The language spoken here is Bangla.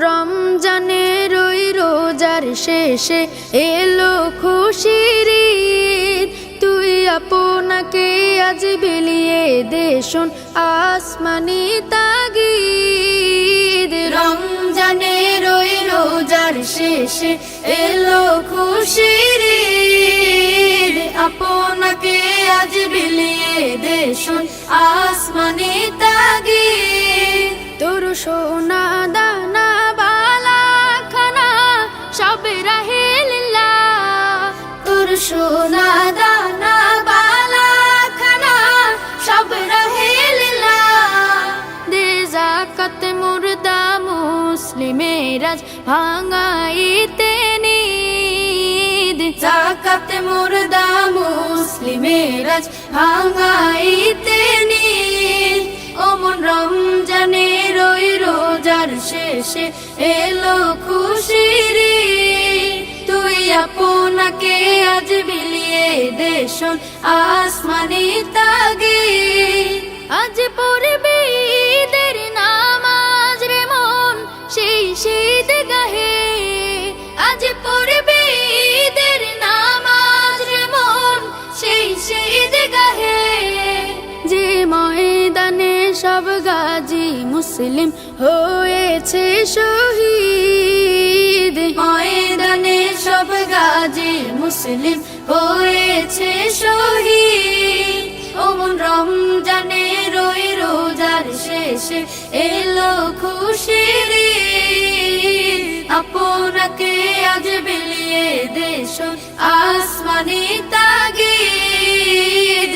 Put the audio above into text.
রমজানের ওই রোজার শেষে এলো খুশির ঈদ। তুই আপনাকে আজ বিলিয়ে দে শোন আসমানি তাগিদ। রমজানের ওই রোজার শেষে এলো খুশির ঈদ। আপনাকে আজ বিলিয়ে দে শোন আসমানি তাগিদ। তোর সোনা দানা বালা খানা সব রাহে লিল্লাহ। তোর সোনা দানা বালা খানা সব রাহে লিল্লাহ। দে যাকাত মুর্দা মুসলিমের আজ ভাঙাইতে নিদ। যাকাত মুর্দা মুসলিমের আজ ভাঙাইতে নিদ। ওমন রমজানের ওই রোজার শেষে এলো খুশির ঈদ। তুই আপনাকে আজ বিলিয়ে দে শোন আসমানি তাগিদ। আজ পড়বি ঈদের নামাজ রে মন সেই শীত গাহে। আজ পড়বি ঈদের নামাজ রে মন সেই শীত গাহে। যে ময়দানে সব গাজী মুসলিম হয়েছে শহীদ। ময়দানে সব গাজী মুসলিম হয়েছে শহীদ। ওমন রমজানের ওই রোজার শেষে এলো খুশির ঈদ। আপনাকে আজ বিলিয়ে দে শোন আসমানি তাগিদ।